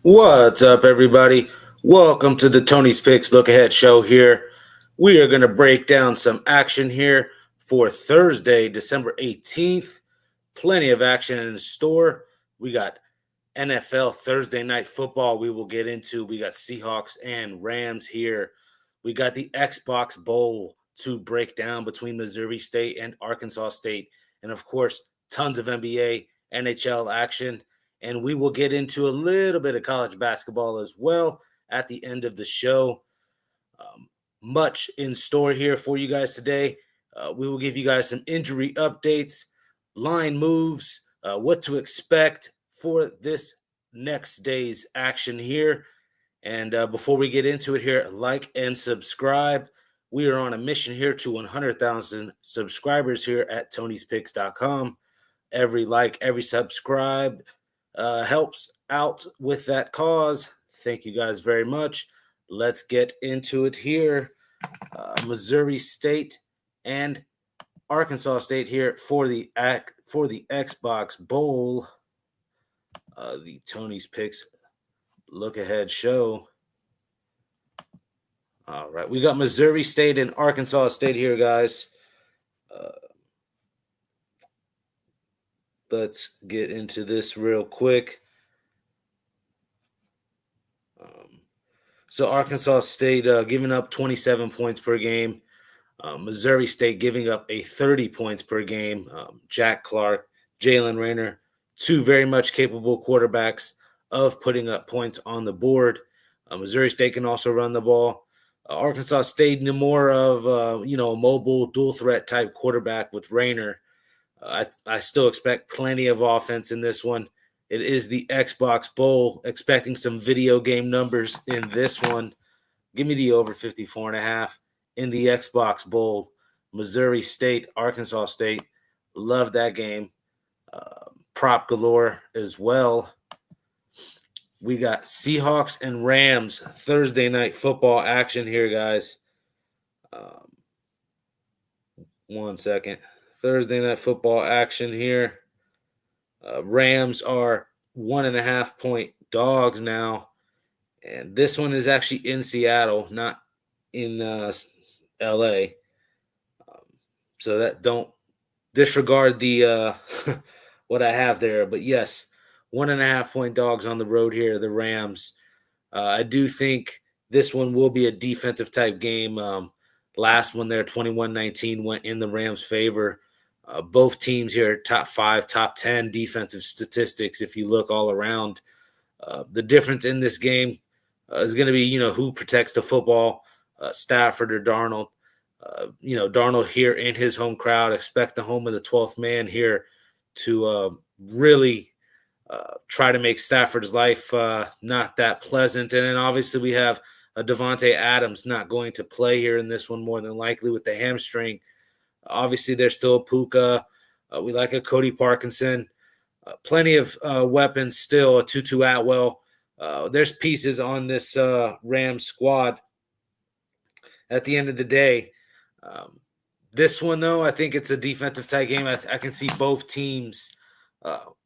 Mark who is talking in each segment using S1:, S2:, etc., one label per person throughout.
S1: What's up, everybody? Welcome to the Tony's Picks Look Ahead show here. We are going to break down some action here for Thursday, December 18th. Plenty of action in store. We got NFL Thursday Night Football we will get into. We got Seahawks and Rams here. We got the Xbox Bowl to break down between Missouri State and Arkansas State. And, of course, tons of NBA, NHL action. And we will get into a little bit of college basketball as well at the end of the show. Much in store here for you guys today. We will give you guys some injury updates, line moves, what to expect for this next day's action here. And before we get into it here, like and subscribe. We are on a mission here to 100,000 subscribers here at Tony'sPicks.com. Every like, every subscribe helps out with that cause. Thank you guys very much. Let's get into it here. Missouri State and Arkansas State here for the Xbox Bowl. The Tony's Picks Look Ahead show. All right, we got Missouri State and Arkansas State here, guys. Let's get into this real quick. So Arkansas State giving up 27 points per game. Missouri State giving up a 30 points per game. Jack Clark, Jalen Raynor, two very much capable quarterbacks of putting up points on the board. Missouri State can also run the ball. Arkansas State more of a mobile dual threat type quarterback with Raynor. I still expect plenty of offense in this one. It is the Xbox Bowl. Expecting some video game numbers in this one. Give me the over 54.5 in the Xbox Bowl. Missouri State, Arkansas State. Love that game. Prop galore as well. We got Seahawks and Rams Thursday night football action here, guys. One second. Thursday night football action here. Rams are 1.5 point dogs now. And this one is actually in Seattle, not in LA. So that don't disregard the what I have there. But yes, 1.5 point dogs on the road here, the Rams. I do think this one will be a defensive type game. Last one there, 21-19, went in the Rams' favor. Both teams here, top 5, top 10 defensive statistics. If you look all around, the difference in this game is going to be, who protects the football, Stafford or Darnold. Darnold here in his home crowd. Expect the home of the 12th man here to really try to make Stafford's life not that pleasant. And then obviously we have Devontae Adams not going to play here in this one more than likely with the hamstring. Obviously, there's still a Puka. We like a Cody Parkinson. Plenty of weapons still, a Tutu Atwell. There's pieces on this Rams squad. At the end of the day, this one, though, I think it's a defensive type game. I can see both teams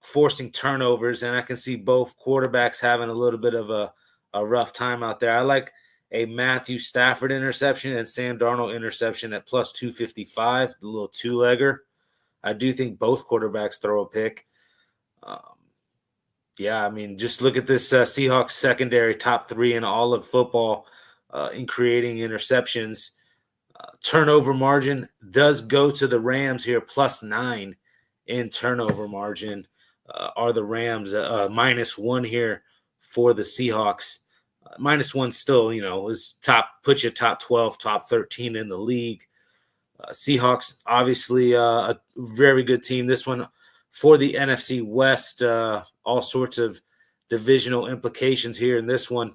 S1: forcing turnovers, and I can see both quarterbacks having a little bit of a rough time out there. I like a Matthew Stafford interception and Sam Darnold interception at plus 255, the little two-legger. I do think both quarterbacks throw a pick. Just look at this Seahawks secondary, top 3 in all of football in creating interceptions. Turnover margin does go to the Rams here, plus 9 in turnover margin. Are the Rams -1 here for the Seahawks? -1 still, is puts you top 12, top 13 in the league. Seahawks, obviously a very good team. This one for the NFC West, all sorts of divisional implications here in this one.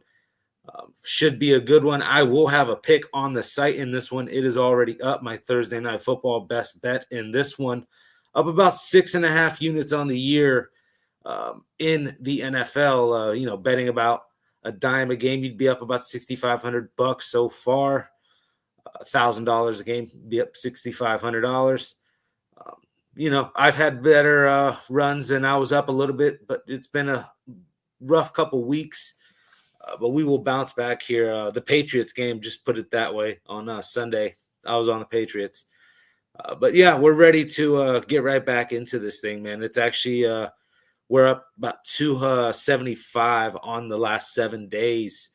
S1: Should be a good one. I will have a pick on the site in this one. It is already up, my Thursday night football best bet in this one. Up about 6.5 units on the year in the NFL, betting about a dime a game, you'd be up about $6,500 so far. $1,000 a game, be up $6,500. I've had better runs and I was up a little bit, but it's been a rough couple weeks, but we will bounce back here. The Patriots game, just put it that way, on Sunday. I was on the Patriots. But yeah, we're ready to get right back into this thing, man. It's actually we're up about 275 on the last 7 days.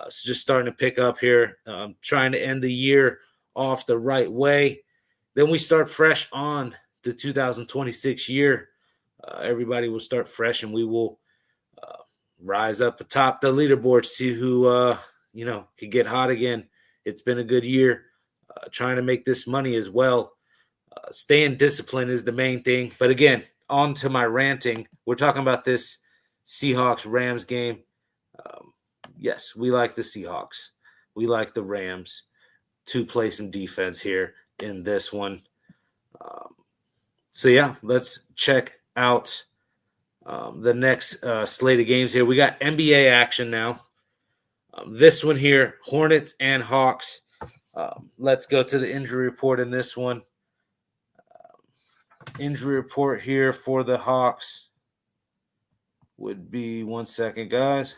S1: So just starting to pick up here, trying to end the year off the right way. Then we start fresh on the 2026 year. Everybody will start fresh, and we will rise up atop the leaderboard, see who can get hot again. It's been a good year. Trying to make this money as well. Staying disciplined is the main thing. But again, on to my ranting. We're talking about this Seahawks-Rams game. Yes, we like the Seahawks. We like the Rams to play some defense here in this one. So, yeah, let's check out the next slate of games here. We got NBA action now. This one here, Hornets and Hawks. Let's go to the injury report in this one. Injury report here for the Hawks would be, 1 second, guys.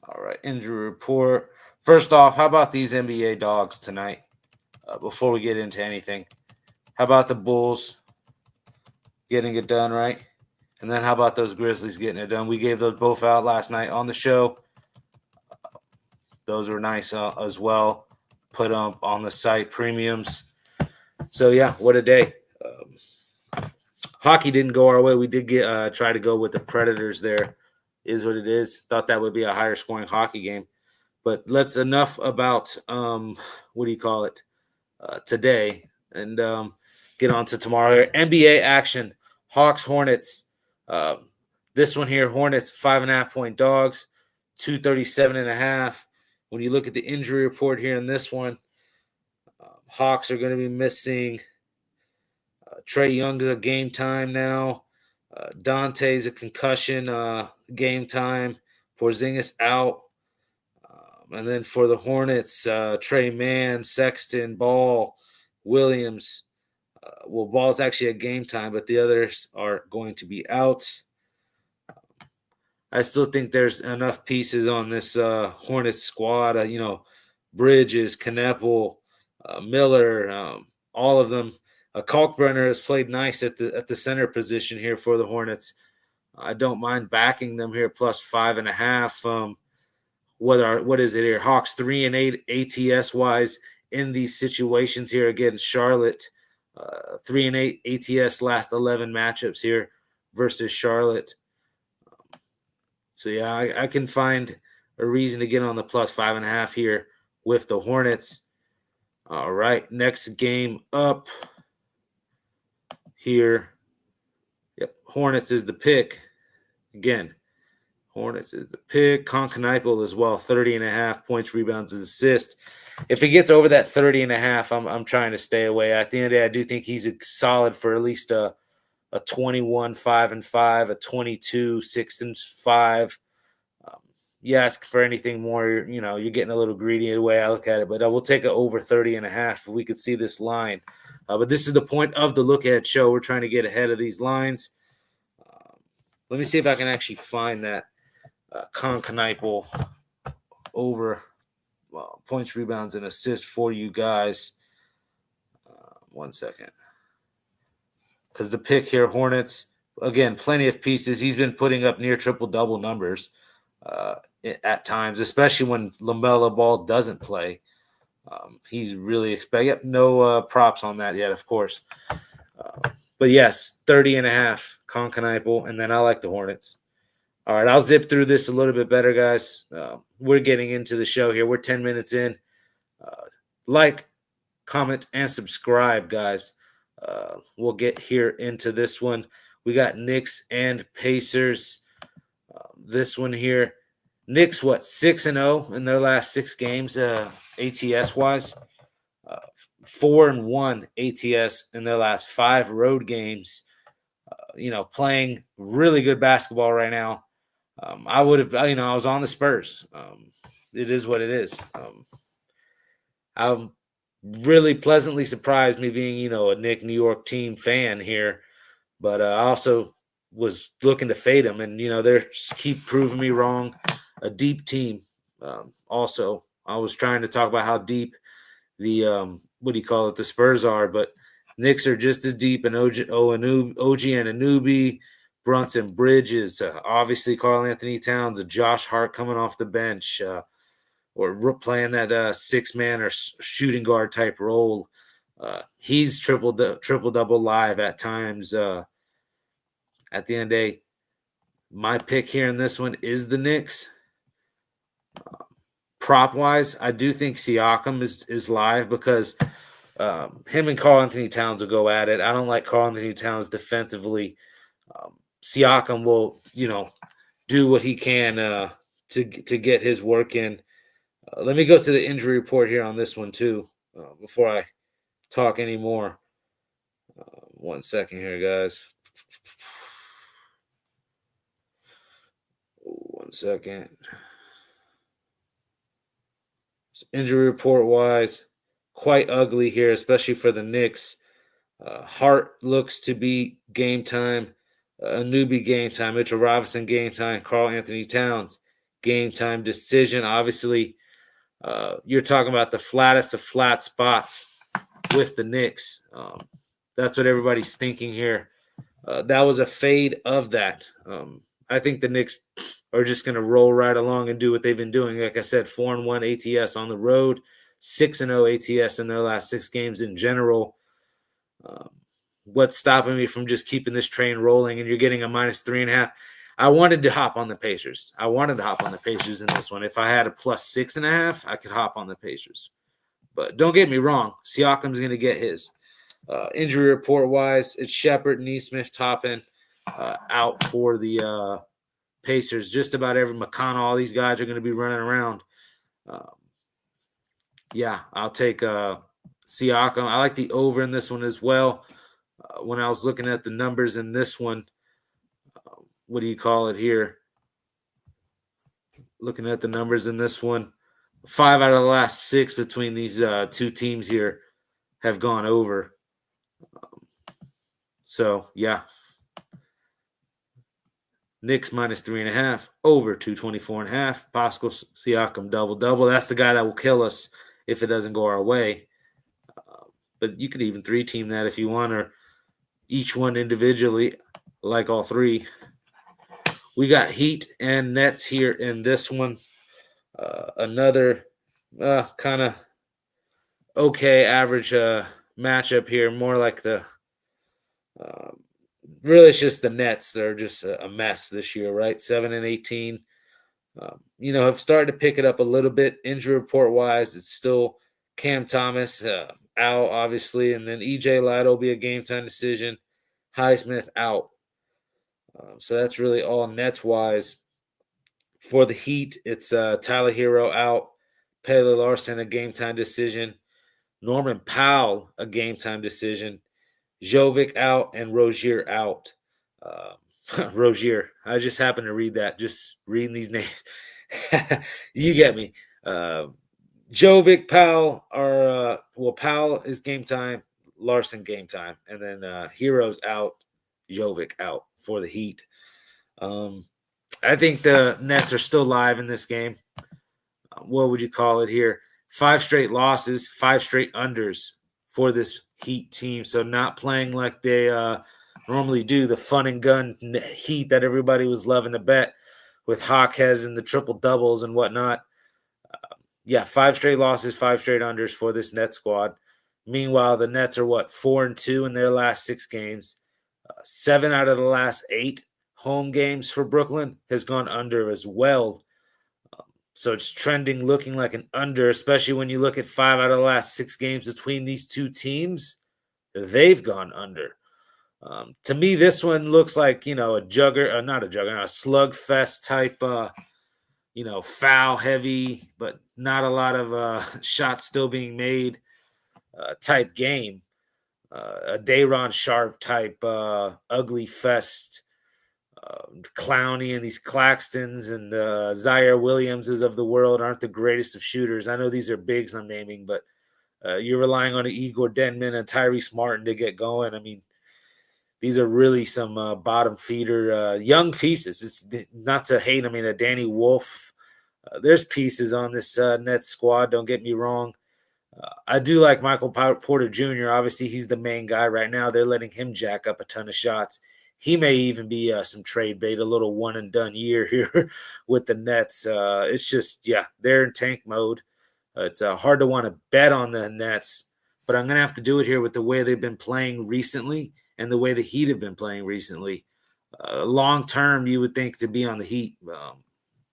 S1: All right, injury report. First off, how about these NBA dogs tonight? Before we get into anything, how about the Bulls getting it done, right? And then how about those Grizzlies getting it done? We gave those both out last night on the show. Those were nice as well. Put up on the site, premiums. So, yeah, what a day. Hockey didn't go our way. We did try to go with the Predators there. Is what it is. Thought that would be a higher scoring hockey game. But let's enough about, today. And get on to tomorrow here. NBA action. Hawks, Hornets. This one here, Hornets, 5.5-point dogs, 237.5. When you look at the injury report here in this one, Hawks are going to be missing Trae Young a game time now. Dante's a concussion game time. Porzingis out. And then for the Hornets, Trey Mann, Sexton, Ball, Williams. Ball's actually a game time, but the others are going to be out. I still think there's enough pieces on this Hornets squad. Bridges, Kneppel, Miller, all of them. Kalkbrenner has played nice at the center position here for the Hornets. I don't mind backing them here plus 5.5. What is it here? Hawks 3-8 ATS wise in these situations here against Charlotte. 3-8 ATS last 11 matchups here versus Charlotte. So, yeah, I can find a reason to get on the plus 5.5 here with the Hornets. All right, next game up here. Yep, Hornets is the pick. Again, Hornets is the pick. Kneipel as well, 30.5 points, rebounds, and assists. If he gets over that 30.5, I'm trying to stay away. At the end of the day, I do think he's solid for at least a 21, 5-5, a 22, 6-5. You ask for anything more, you're getting a little greedy the way I look at it. But I will take it over 30.5 if we could see this line. But this is the point of the Look Ahead show. We're trying to get ahead of these lines. Let me see if I can actually find that Kneipel over points, rebounds, and assists for you guys. 1 second. Because the pick here, Hornets, again, plenty of pieces. He's been putting up near triple-double numbers at times, especially when LaMelo Ball doesn't play. He's really no props on that yet, of course. But yes, 30.5, Kneipel, and then I like the Hornets. All right, I'll zip through this a little bit better, guys. We're getting into the show here. We're 10 minutes in. Like, comment, and subscribe, guys. We'll get here into this one. We got Knicks and Pacers. This one here. Knicks, 6-0 in their last 6 games, ATS-wise. 4-1 ATS in their last 5 road games. Playing really good basketball right now. I would have, I was on the Spurs. It is what it is. I'm really pleasantly surprised, me being, a New York team fan here. But I also was looking to fade them, and they're keep proving me wrong. A deep team. Also, I was trying to talk about how deep the what do you call it? The Spurs are, but Knicks are just as deep. And OG Anunoby, Brunson, Bridges, obviously Karl Anthony Towns, Josh Hart coming off the bench, or playing that 6-man or shooting guard type role. He's triple double live at times. At the end of the day, my pick here in this one is the Knicks. Prop wise, I do think Siakam is live because him and Karl Anthony Towns will go at it. I don't like Karl Anthony Towns defensively. Siakam will, do what he can to get his work in. Let me go to the injury report here on this one too before I talk anymore. 1 second here, guys. 1 second. Injury report wise, quite ugly here, especially for the Knicks. Hart looks to be game time. Anunoby game time. Mitchell Robinson game time. Karl Anthony Towns game time decision. Obviously, you're talking about the flattest of flat spots with the Knicks. That's what everybody's thinking here. That was a fade of that. I think the Knicks are just going to roll right along and do what they've been doing. Like I said, 4-1 ATS on the road, 6-0 ATS in their last 6 games in general. What's stopping me from just keeping this train rolling? And you're getting a -3.5. I wanted to hop on the Pacers. In this one. If I had a +6.5, I could hop on the Pacers. But don't get me wrong, Siakam's going to get his. Injury report wise, it's Shepard, Nesmith, Toppin out for the Pacers. Just about every McConnell, all these guys are going to be running around. I'll take Siakam. I like the over in this one as well. When I was looking at the numbers in this one, what do you call it here? Looking at the numbers in this one, 5 out of the last 6 between these two teams here have gone over. Knicks -3.5, over 224.5. Pascal Siakam double. That's the guy that will kill us if it doesn't go our way. But you could even 3-team that if you want, or each one individually, like all 3. We got Heat and Nets here in this one. Another kind of okay average matchup here. More like the really, it's just the Nets. They're just a mess this year, right? 7-18. Have started to pick it up a little bit. Injury report wise, it's still Cam Thomas out, obviously, and then EJ Light will be a game time decision. Highsmith out. So that's really all Nets wise. For the Heat, it's Tyler Hero out, Pele Larson a game time decision, Norman Powell a game time decision, Jovic out, and Rozier out. Rozier. I just happened to read that. Just reading these names. You get me. Jovic, Powell are Powell is game time, Larson game time, and then Heroes out, Jovic out for the Heat. I think the Nets are still live in this game. What would you call it here? 5 straight losses, 5 straight unders for this Heat team. So not playing like they normally do, the fun and gun Heat that everybody was loving to bet with Hawkheads and the triple doubles and whatnot. 5 straight losses, 5 straight unders for this Nets squad. Meanwhile, the Nets are 4-2 in their last 6 games. 7 out of the last 8 home games for Brooklyn has gone under as well. So it's trending, looking like an under, especially when you look at 5 out of the last 6 games between these two teams. They've gone under. To me, this one looks like, a slugfest type, foul heavy, but not a lot of shots still being made type game. A Day'Ron Sharpe type ugly fest. Clowney and these Claxtons and Zaire Williamses of the world aren't the greatest of shooters. I know these are bigs I'm naming, but You're relying on Igor Denman and Tyrese Martin to get going. I mean, these are really some bottom feeder young pieces. It's not to hate. I mean, a Danny Wolf. There's pieces on this Nets squad. Don't get me wrong. I do like Michael Porter Jr. Obviously, he's the main guy right now. They're letting him jack up a ton of shots. He may even be some trade bait, a little one and done year here with the Nets. It's just, they're in tank mode. It's hard to want to bet on the Nets, but I'm going to have to do it here with the way they've been playing recently and the way the Heat have been playing recently. Long term, you would think to be on the Heat,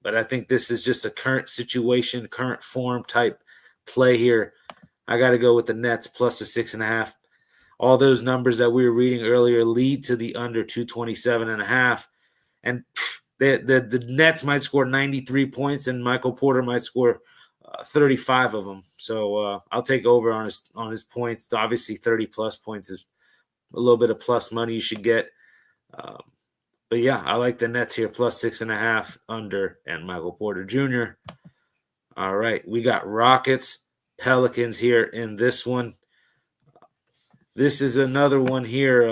S1: but I think this is just a current situation, current form type play here. I got to go with the Nets plus the 6.5. All those numbers that we were reading earlier lead to the under 227.5. And the Nets might score 93 points and Michael Porter might score 35 of them. So I'll take over on his points. Obviously, 30-plus points is a little bit of plus money you should get. But, I like the Nets here, plus 6.5 under and Michael Porter Jr. All right, we got Rockets, Pelicans here in this one. This is another one here,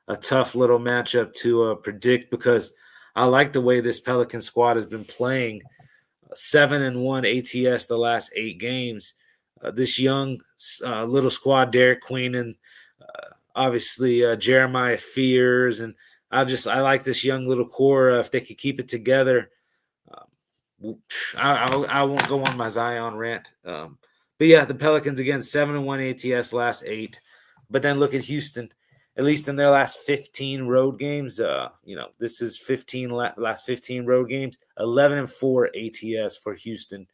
S1: a tough little matchup to predict because I like the way this Pelican squad has been playing. 7-1 ATS the last 8 games. This young little squad, Derek Queen and obviously Jeremiah Fears, and I like this young little core. If they could keep it together, I won't go on my Zion rant. But the Pelicans again, 7-1 ATS last 8. But then look at Houston, at least in their last 15 road games. This is last 15 road games, 11-4 ATS for Houston.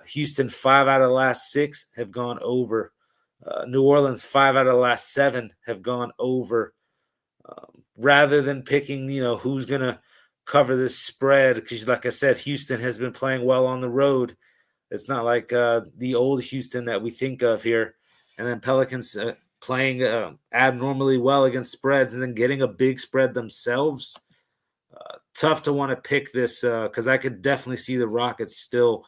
S1: Houston, 5 out of the last 6 have gone over. New Orleans, 5 out of the last 7 have gone over. Rather than picking, who's going to cover this spread, because like I said, Houston has been playing well on the road. It's not like the old Houston that we think of here. And then Pelicans playing abnormally well against spreads and then getting a big spread themselves. Tough to want to pick this because I could definitely see the Rockets still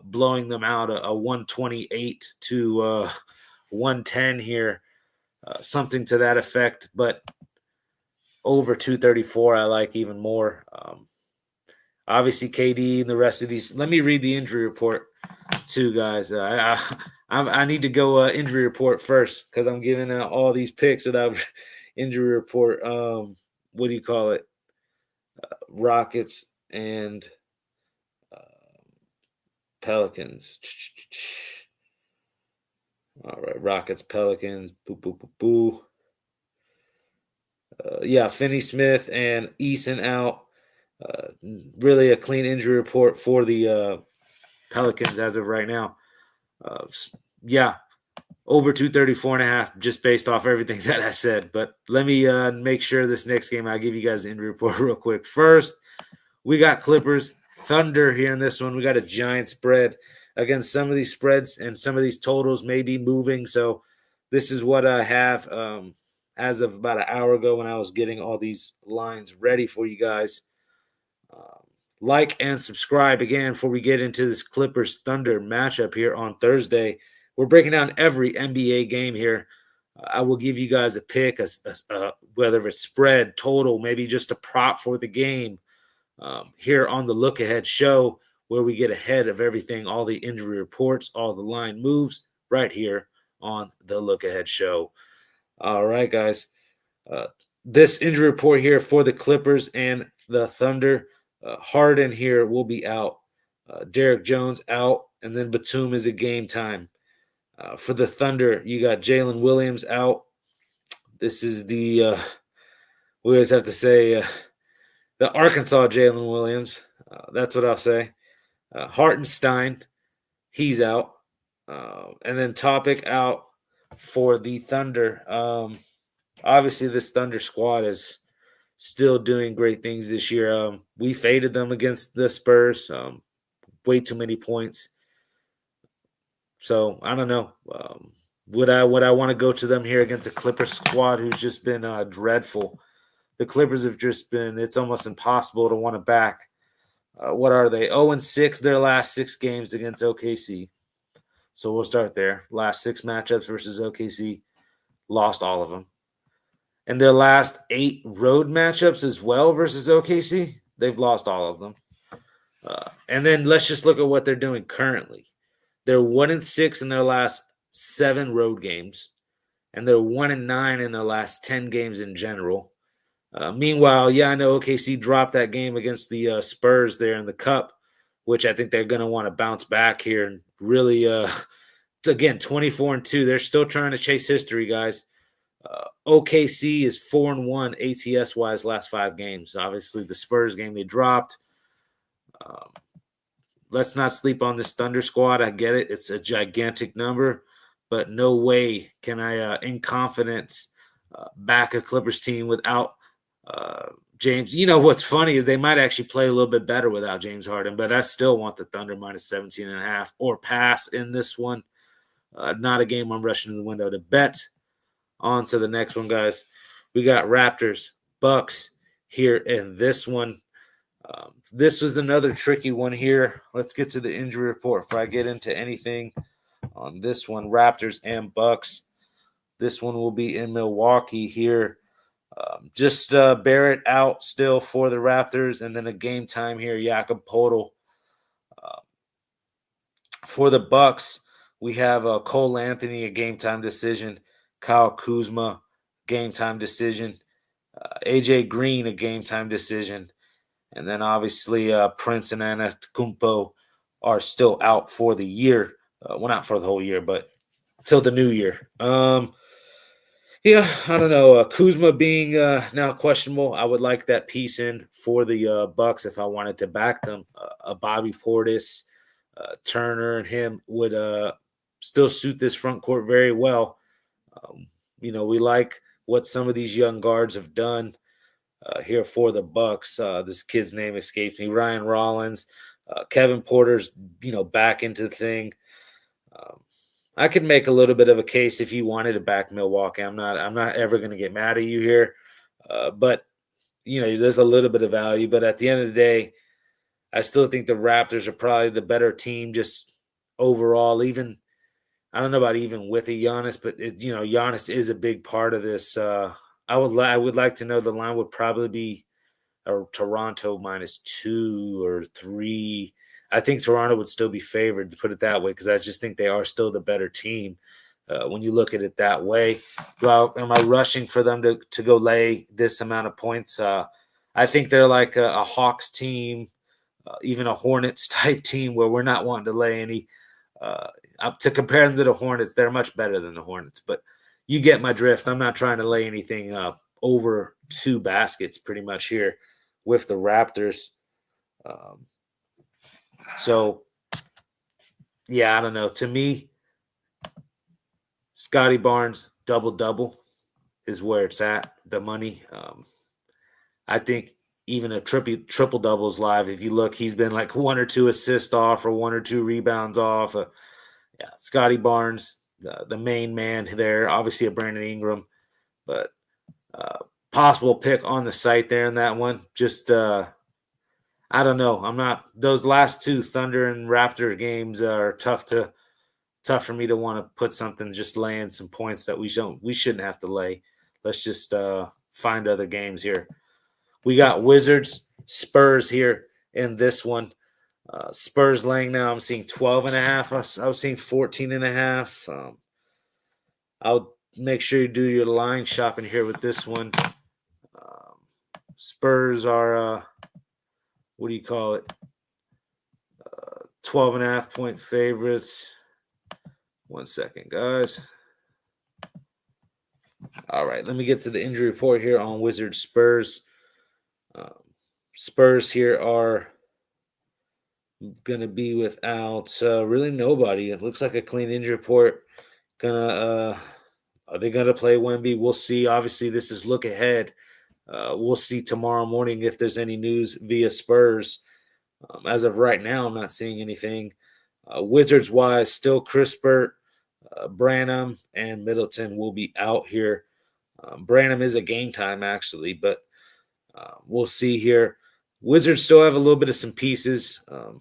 S1: blowing them out a 128 to 110 here, something to that effect. But over 234, I like even more. Obviously, KD and the rest of these. Let me read the injury report too, guys. I need to go injury report first because I'm giving out all these picks without injury report. What do you call it? Rockets and Pelicans. All right, Rockets, Pelicans. Boo, boo, boo, boo. Finney Smith and Eason out. Really a clean injury report for the Pelicans as of right now. Over 234.5 just based off everything that I said. But let me make sure this next game I'll give you guys the injury report real quick. First, we got Clippers, Thunder here in this one. We got a giant spread. Again, some of these spreads and some of these totals may be moving. So this is what I have as of about an hour ago when I was getting all these lines ready for you guys. Like and subscribe again before we get into this Clippers Thunder matchup here on Thursday. We're breaking down every NBA game here. I will give you guys a pick, whether it's spread, total, maybe just a prop for the game here on the Look Ahead show, where we get ahead of everything, all the injury reports, all the line moves right here on the Look Ahead show. All right, guys. This injury report here for the Clippers and the Thunder. Harden here will be out. Derek Jones out, and then Batum is a game time. For the Thunder, you got Jalen Williams out. This is we always have to say the Arkansas Jalen Williams. That's what I'll say. Hartenstein, he's out. And then Topic out for the Thunder. Obviously, this Thunder squad is still doing great things this year. We faded them against the Spurs. Way too many points. So I don't know. Would I want to go to them here against a Clippers squad who's just been dreadful? The Clippers have just been. It's almost impossible to want to back. What are they? 0-6 their last 6 games against OKC. So we'll start there. Last 6 matchups versus OKC, lost all of them. And their last 8 road matchups as well versus OKC, they've lost all of them. And then let's just look at what they're doing currently. They're 1-6 in their last 7 road games, and they're 1-9 in their last 10 games in general. Meanwhile, I know OKC dropped that game against the Spurs there in the Cup, which I think they're going to want to bounce back here and really, again, 24-2. They're still trying to chase history, guys. OKC is 4-1 ATS wise last 5 games. Obviously, the Spurs game they dropped. Let's not sleep on this Thunder squad. I get it; it's a gigantic number, but no way can I, in confidence, back a Clippers team without James. You know what's funny is they might actually play a little bit better without James Harden, but I still want the Thunder minus 17.5 or pass in this one. Not a game I'm rushing to the window to bet. On to the next one, guys. We got Raptors, Bucks here in this one. This was another tricky one here. Let's get to the injury report before I get into anything on this one. Raptors and Bucks. This one will be in Milwaukee here. Just Barrett out still for the Raptors, and then a game time here, Jakob Poeltl. For the Bucks, we have Cole Anthony, a game time decision. Kyle Kuzma, game time decision. AJ Green, a game time decision. And then obviously Prince and Antetokounmpo are still out for the year. Well, not for the whole year, but till the new year. I don't know. Kuzma being now questionable, I would like that piece in for the Bucks if I wanted to back them. Bobby Portis, Turner, and him would still suit this front court very well. We like what some of these young guards have done here for the Bucks. This kid's name escapes me. Ryan Rollins, Kevin Porter's, back into the thing. I could make a little bit of a case if you wanted to back Milwaukee. I'm not ever going to get mad at you here, but there's a little bit of value. But at the end of the day, I still think the Raptors are probably the better team, just overall. Even I don't know about even with a Giannis, but Giannis is a big part of this. I would like to know the line would probably be Toronto -2 or 3. I think Toronto would still be favored, to put it that way, because I just think they are still the better team when you look at it that way. Am I rushing for them to go lay this amount of points? I think they're like a Hawks team, even a Hornets type team where we're not wanting to lay any. To compare them to the Hornets, they're much better than the Hornets. But you get my drift. I'm not trying to lay anything over 2 baskets pretty much here with the Raptors. I don't know. To me, Scotty Barnes double-double is where it's at, the money. I think even a triple-double is live. If you look, he's been like 1 or 2 assists off or 1 or 2 rebounds off. Scotty Barnes, the main man there, obviously a Brandon Ingram, but possible pick on the site there in that one. Just I don't know. Those last 2 Thunder and Raptor games are tough for me to want to put something, just laying some points that we shouldn't have to lay. Let's just find other games here. We got Wizards, Spurs here in this one. Spurs laying now. I'm seeing 12.5. I was seeing 14.5. I'll make sure you do your line shopping here with this one. Spurs are, 12.5 point favorites. 1 second, guys. All right, let me get to the injury report here on Wizards Spurs. Spurs here are going to be without really nobody. It looks like a clean injury report. Are they going to play Wemby? We'll see. Obviously, this is look ahead. We'll see tomorrow morning if there's any news via Spurs. As of right now, I'm not seeing anything. Wizards-wise, still Crispert, Branham, and Middleton will be out here. Branham is a game time, actually, but we'll see here. Wizards still have a little bit of some pieces. I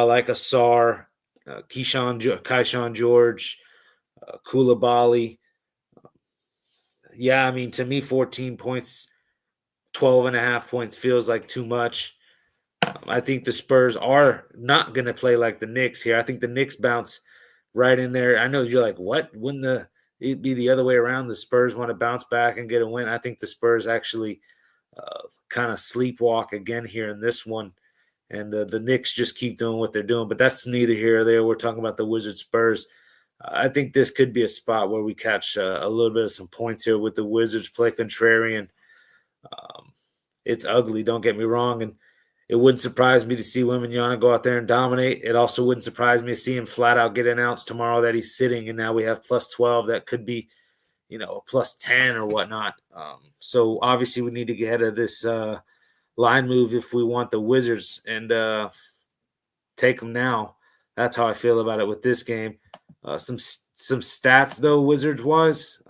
S1: like Asar. Keyshawn George, Koulibaly. Yeah, I mean, to me, 14 points, 12 and a half points feels like too much. I think the Spurs are not going to play like the Knicks here. I think the Knicks bounce right in there. I know you're like, what? Wouldn't it be the other way around? The Spurs want to bounce back and get a win. I think the Spurs actually kind of sleepwalk again here in this one. And the Knicks just keep doing what they're doing. But that's neither here or there. We're talking about the Wizards Spurs. I think this could be a spot where we catch a little bit of some points here with the Wizards play contrarian. It's ugly, don't get me wrong. And it wouldn't surprise me to see Wembanyama go out there and dominate. It also wouldn't surprise me to see him flat out get announced tomorrow that he's sitting, and now we have plus 12. That could be, a plus 10 or whatnot. So obviously we need to get ahead of this line move if we want the Wizards and take them now. That's how I feel about it with this game. Some stats, though, Wizards-wise.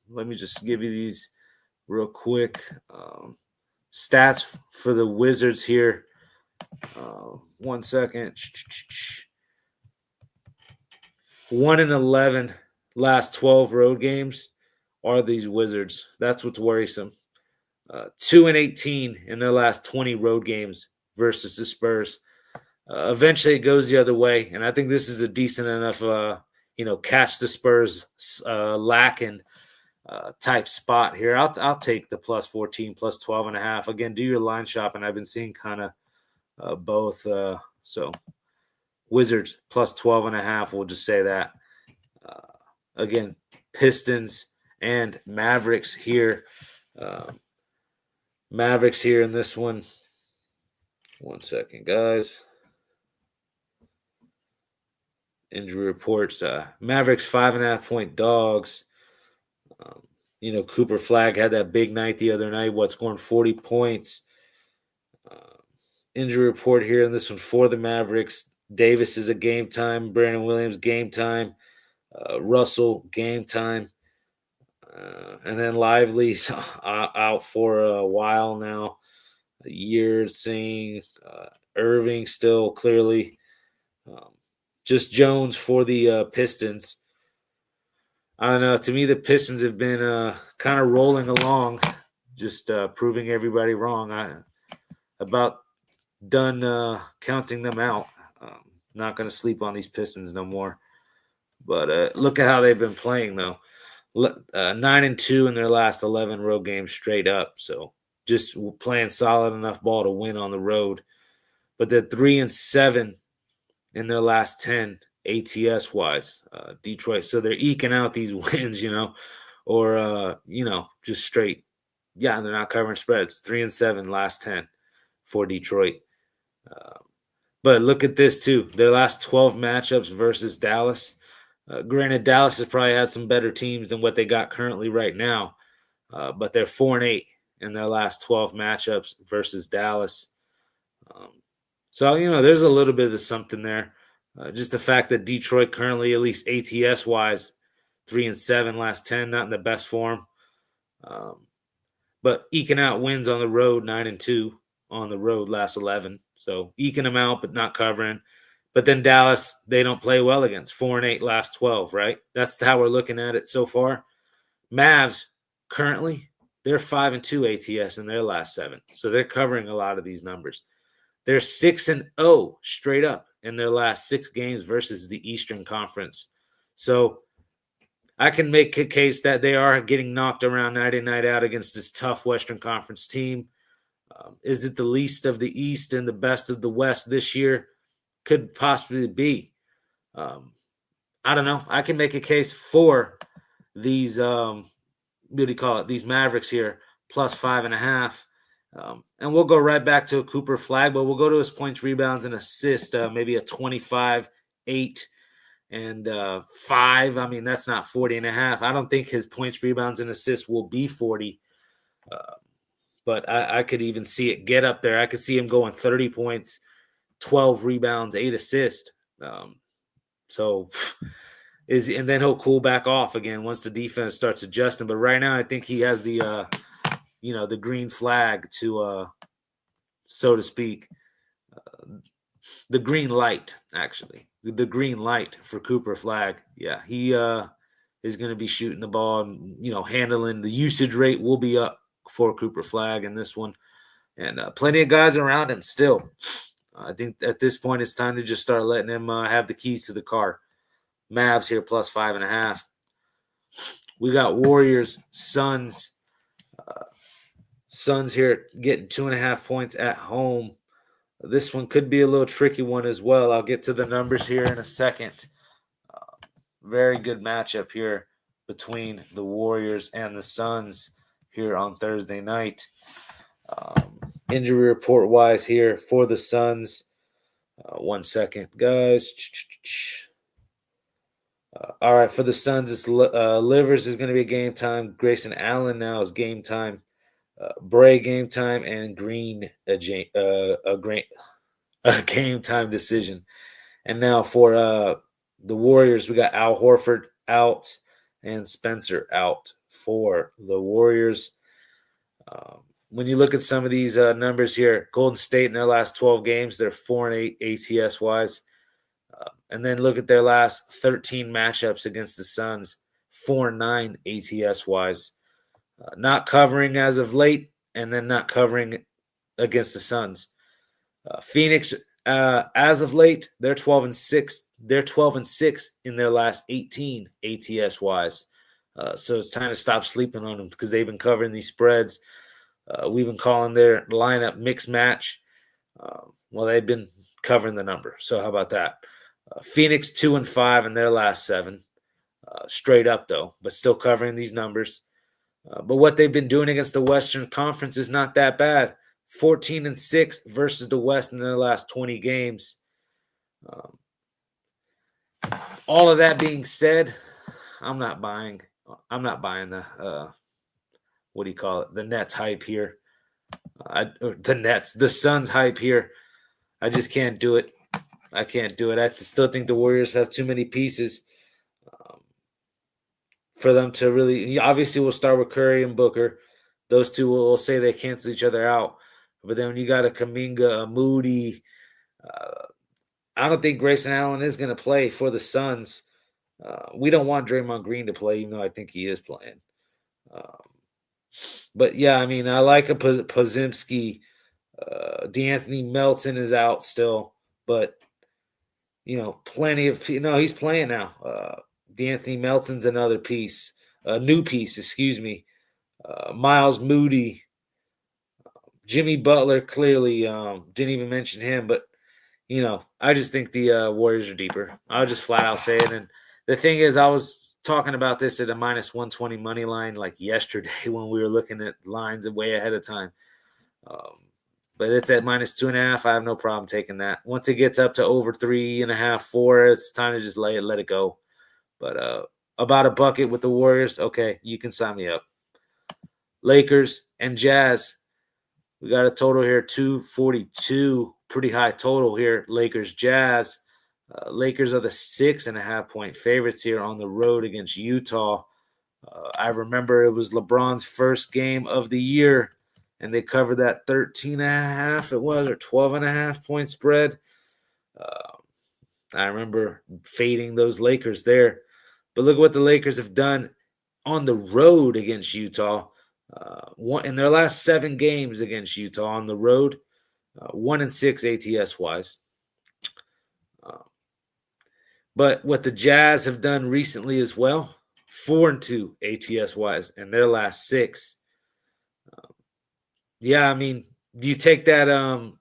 S1: Let me just give you these real quick. Stats for the Wizards here. 1 second. 1-11 last 12 road games are these Wizards. That's what's worrisome. 2-18 in their last 20 road games versus the Spurs. Eventually it goes the other way, and I think this is a decent enough, catch the Spurs lacking type spot here. I'll take the plus 14, plus 12 and a half. Again, do your line shopping. I've been seeing kind of both. So Wizards plus 12 and a half. We'll just say that. Again, Pistons and Mavericks here. Mavericks here in this one. 1 second, guys. Injury reports. Mavericks 5.5-point dogs. Cooper Flagg had that big night the other night, scoring 40 points. Injury report here in this one for the Mavericks. Davis is a game time. Brandon Williams, game time. Russell, game time. And then Lively's out for a while now. A year, seeing Irving still clearly. Just Jones for the Pistons. I don't know. To me, the Pistons have been kind of rolling along, just proving everybody wrong. I'm about done counting them out. Not going to sleep on these Pistons no more. But look at how they've been playing, though. 9-2 in their last 11 road games straight up. So just playing solid enough ball to win on the road. But they're 3-7 in their last 10 ATS-wise, Detroit. So they're eking out these wins, or, just straight. Yeah, they're not covering spreads. 3-7 last 10 for Detroit. But look at this, too. Their last 12 matchups versus Dallas. Granted, Dallas has probably had some better teams than what they got currently right now. But they're 4-8 in their last 12 matchups versus Dallas. So, there's a little bit of something there. Just the fact that Detroit currently, at least ATS-wise, 3-7 last 10, not in the best form. But eking out wins on the road, 9-2 on the road last 11. So eking them out, but not covering. But then Dallas, they don't play well against. 4-8 last 12, right? That's how we're looking at it so far. Mavs, currently, they're 5-2 ATS in their last 7. So they're covering a lot of these numbers. They're 6-0 straight up in their last 6 games versus the Eastern Conference. So I can make a case that they are getting knocked around night in, night out against this tough Western Conference team. Is it the least of the East and the best of the West this year? Could possibly be. I don't know. I can make a case for these, these Mavericks here, plus 5.5. And we'll go right back to a Cooper Flagg, but we'll go to his points, rebounds, and assists, maybe a 25, 8, and 5. I mean, that's not 40.5. I don't think his points, rebounds, and assists will be 40. But I could even see it get up there. I could see him going 30 points, 12 rebounds, 8 assists. And then he'll cool back off again once the defense starts adjusting. But right now, I think he has the the green flag to, so to speak. the green light, actually. The green light for Cooper Flagg. Yeah, he is going to be shooting the ball and, handling. The usage rate will be up for Cooper Flagg in this one. And plenty of guys around him still. I think at this point it's time to just start letting him have the keys to the car. Mavs here plus 5.5. We got Warriors, Suns. Suns here getting 2.5 points at home. This one could be a little tricky one as well. I'll get to the numbers here in a second. Very good matchup here between the Warriors and the Suns here on Thursday night. Injury report-wise here for the Suns. 1 second, guys. All right, for the Suns, it's Livers is going to be game time. Grayson Allen now is game time. Bray game time, and Green a game time decision. And now for the Warriors, we got Al Horford out and Spencer out for the Warriors. When you look at some of these numbers here, Golden State in their last 12 games, they're 4-8 ATS-wise. And then look at their last 13 matchups against the Suns, 4-9 ATS-wise. Not covering as of late, and then not covering against the Suns. Phoenix, as of late, they're 12-6. They're 12-6 in their last 18 ATS-wise. So it's time to stop sleeping on them because they've been covering these spreads. We've been calling their lineup mix match. Well, they've been covering the number. So how about that? Phoenix 2-5 in their last 7. Straight up, though, but still covering these numbers. But what they've been doing against the Western Conference is not that bad. 14-6 versus the West in their last 20 games. All of that being said, I'm not buying the what do you call it? The Nets hype here. The Suns hype here. I just can't do it. I can't do it. I still think the Warriors have too many pieces for them to really. Obviously, we'll start with Curry and Booker. Those two will say they cancel each other out. But then when you got a Kuminga, a Moody, I don't think Grayson Allen is going to play for the Suns. We don't want Draymond Green to play, even though I think he is playing. But yeah, I mean, I like a Podziemski. DeAnthony Melton is out still, but plenty of he's playing now. DeAnthony Melton's another piece, a new piece, excuse me. Miles Moody, Jimmy Butler, clearly didn't even mention him, but I just think the Warriors are deeper. I'll just flat out say it. And the thing is, I was talking about this at a minus 120 money line like yesterday when we were looking at lines way ahead of time. But it's at minus 2.5. I have no problem taking that. Once it gets up to over 3.5, 4, it's time to just let it go. But about a bucket with the Warriors, okay, you can sign me up. Lakers and Jazz. We got a total here, 242. Pretty high total here. Lakers, Jazz. Lakers are the 6.5 point favorites here on the road against Utah. I remember it was LeBron's first game of the year, and they covered that 13.5 it was, or 12.5 point spread. I remember fading those Lakers there. But look what the Lakers have done on the road against Utah. In their last 7 games against Utah on the road, 1-6 ATS-wise. But what the Jazz have done recently as well, 4-2 ATS-wise in their last 6. Yeah, I mean, do you take that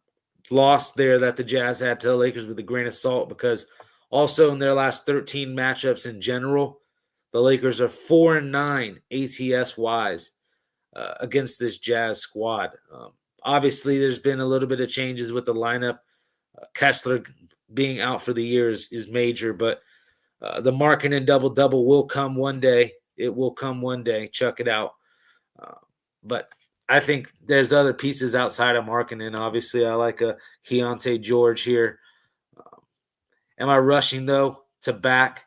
S1: loss there that the Jazz had to the Lakers with a grain of salt? Because also in their last 13 matchups in general, the Lakers are 4-9 ATS-wise against this Jazz squad. Obviously, there's been a little bit of changes with the lineup. Kessler being out for the year is major, but the Markkanen double-double will come one day. It will come one day. Check it out. But I think there's other pieces outside of Markkanen. Obviously, I like a Keontae George here. Am I rushing, though, to back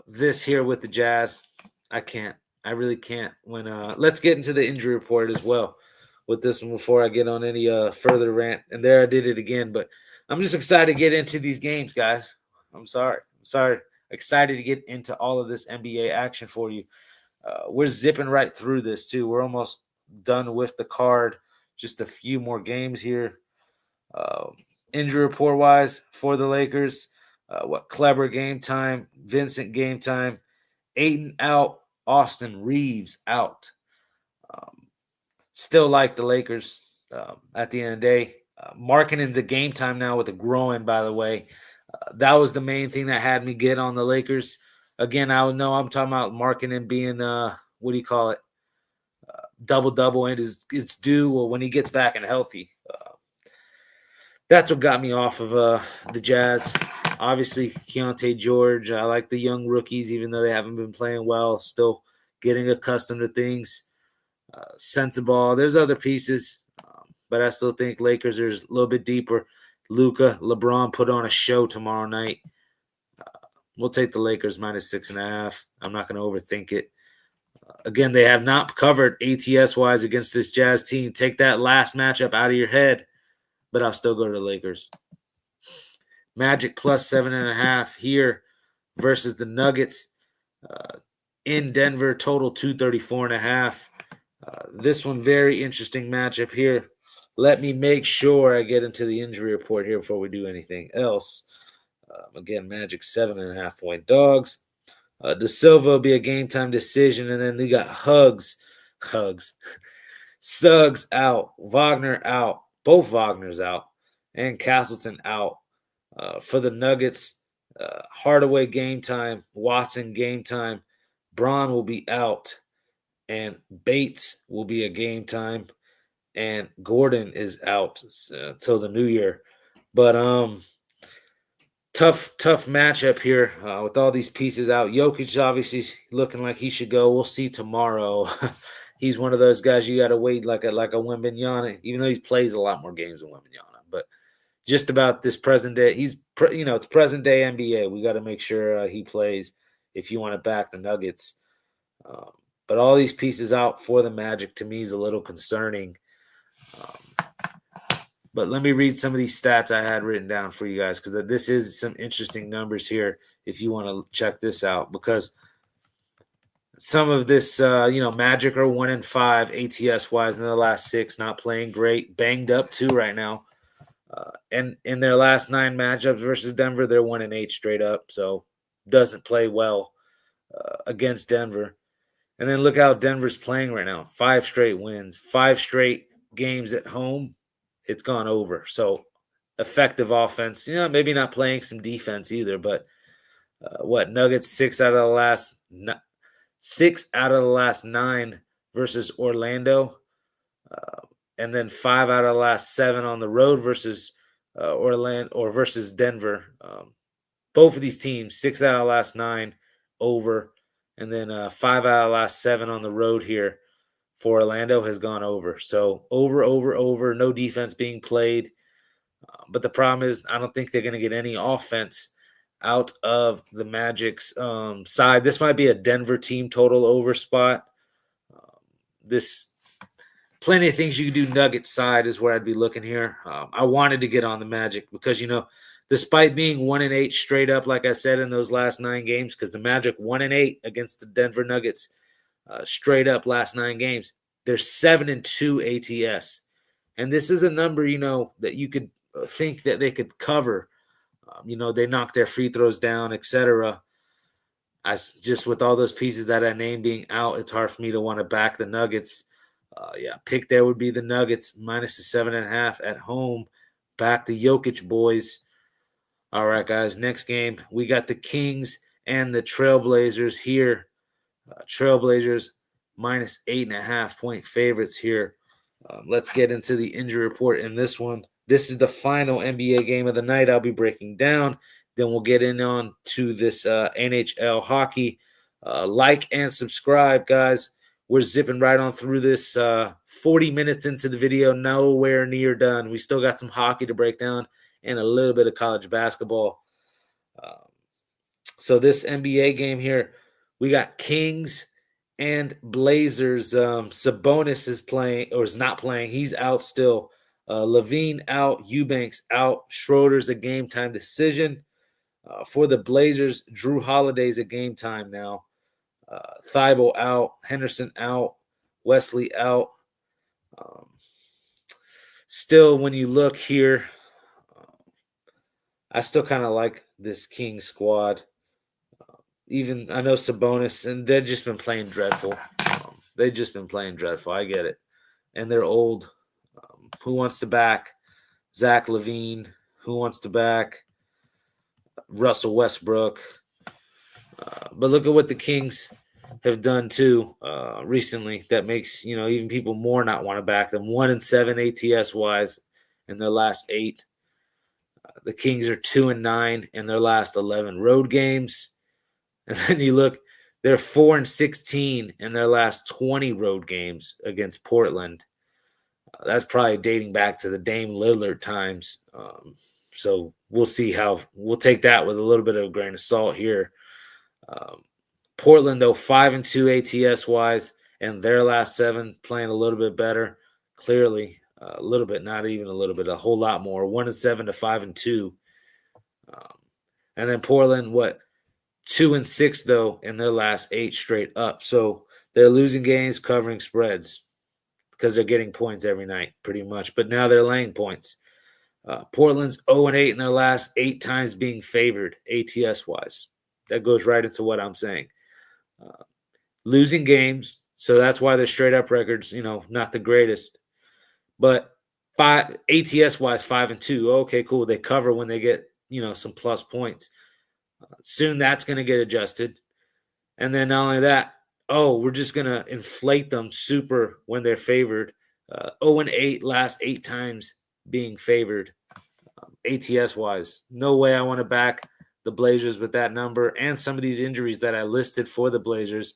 S1: this here with the Jazz? I can't. I really can't. Let's get into the injury report as well with this one before I get on any further rant. And there I did it again. But I'm just excited to get into these games, guys. I'm sorry. Excited to get into all of this NBA action for you. We're zipping right through this, too. We're almost done with the card. Just a few more games here. Injury report-wise for the Lakers, Kleber game time, Vincent game time, Ayton out, Austin Reeves out. Still like the Lakers at the end of the day. Markkanen's a game time now with a groin, by the way. That was the main thing that had me get on the Lakers. Again, I know I'm talking about Markkanen being, what do you call it? Double-double, and it's due when he gets back and healthy. That's what got me off of the Jazz. Obviously, Keontae George. I like the young rookies, even though they haven't been playing well. Still getting accustomed to things. Sensible. There's other pieces, but I still think Lakers are a little bit deeper. Luka, LeBron put on a show tomorrow night. We'll take the Lakers minus 6.5. I'm not going to overthink it. Again, they have not covered ATS-wise against this Jazz team. Take that last matchup out of your head, but I'll still go to the Lakers. Magic plus 7.5 here versus the Nuggets in Denver, total 234.5. This one, very interesting matchup here. Let me make sure I get into the injury report here before we do anything else. Again, Magic 7.5 point dogs. De Silva will be a game time decision, and then we got Suggs out, Wagner out, both Wagners out, and Castleton out. For the Nuggets, Hardaway game time, Watson game time, Braun will be out, and Bates will be a game time, and Gordon is out till the new year. But tough matchup here with all these pieces out. Jokic obviously looking like he should go. We'll see tomorrow. He's one of those guys you got to wait like a Wembanyama, even though he plays a lot more games than Wembanyama. But just about this present day, it's present day NBA. We got to make sure he plays if you want to back the Nuggets. But all these pieces out for the Magic to me is a little concerning. But let me read some of these stats I had written down for you guys, because this is some interesting numbers here if you want to check this out. Because some of this, Magic are 1-5 ATS-wise in the last 6, not playing great. Banged up, too, right now. And in their last 9 matchups versus Denver, they're 1-8 straight up. So doesn't play well against Denver. And then look how Denver's playing right now. 5 straight wins, 5 straight games at home. It's gone over. So effective offense. Maybe not playing some defense either, but Nuggets 6 out of the last 9 versus Orlando. And then 5 out of the last 7 on the road versus Orlando or versus Denver. Both of these teams, 6 out of the last 9 over. And then 5 out of the last 7 on the road here for Orlando has gone over. So over, no defense being played. But the problem is I don't think they're going to get any offense out of the Magic's side. This might be a Denver team total over spot. Plenty of things you can do Nuggets side is where I'd be looking here. I wanted to get on the Magic because, despite being 1-8 straight up, like I said, in those last 9 games, because the Magic 1-8 against the Denver Nuggets straight up last 9 games, they're 7-2 ATS. And this is a number, that you could think that they could cover. They knock their free throws down, etc. Just with all those pieces that I named being out, it's hard for me to want to back the Nuggets. Pick there would be the Nuggets minus the 7.5 at home. Back to Jokic, boys. All right, guys, next game, we got the Kings and the Trailblazers here. Trailblazers minus 8.5 point favorites here. Let's get into the injury report in this one. This is the final NBA game of the night I'll be breaking down. Then we'll get on to this NHL hockey. Like and subscribe, guys. We're zipping right on through this 40 minutes into the video, nowhere near done. We still got some hockey to break down and a little bit of college basketball. So this NBA game here, we got Kings and Blazers. Sabonis is playing or is not playing. He's out still. Levine out, Eubanks out, Schroeder's a game time decision. For the Blazers, Drew Holiday's a game time now. Thibault out, Henderson out, Wesley out. Still, when you look here, I still kind of like this Kings squad. Even I know Sabonis, and they've just been playing dreadful. They've just been playing dreadful. I get it. And they're old. Who wants to back Zach LaVine? Who wants to back Russell Westbrook? But look at what the Kings have done too recently. That makes even people more not want to back them. 1-7 ATS wise in their last 8. The Kings are 2-9 in their last 11 road games. And then you look, they're 4-16 in their last 20 road games against Portland. That's probably dating back to the Dame Lillard times. So we'll see we'll take that with a little bit of a grain of salt here. Portland, though, 5-2 ATS wise, and their last 7 playing a little bit better. Clearly, a little bit, not even a little bit, a whole lot more. 1-7 to 5-2. And then Portland, 2-6 though in their last 8 straight up. So they're losing games, covering spreads because they're getting points every night, pretty much. But now they're laying points. Portland's 0-8 in their last 8 times being favored, ATS wise. That goes right into what I'm saying. Losing games, so that's why their straight up records, not the greatest. But ATS wise, 5-2. Okay, cool. They cover when they get some plus points. Soon that's going to get adjusted. And then not only that, we're just going to inflate them super when they're favored. 0-8 last 8 times being favored, ATS-wise. No way I want to back the Blazers with that number and some of these injuries that I listed for the Blazers.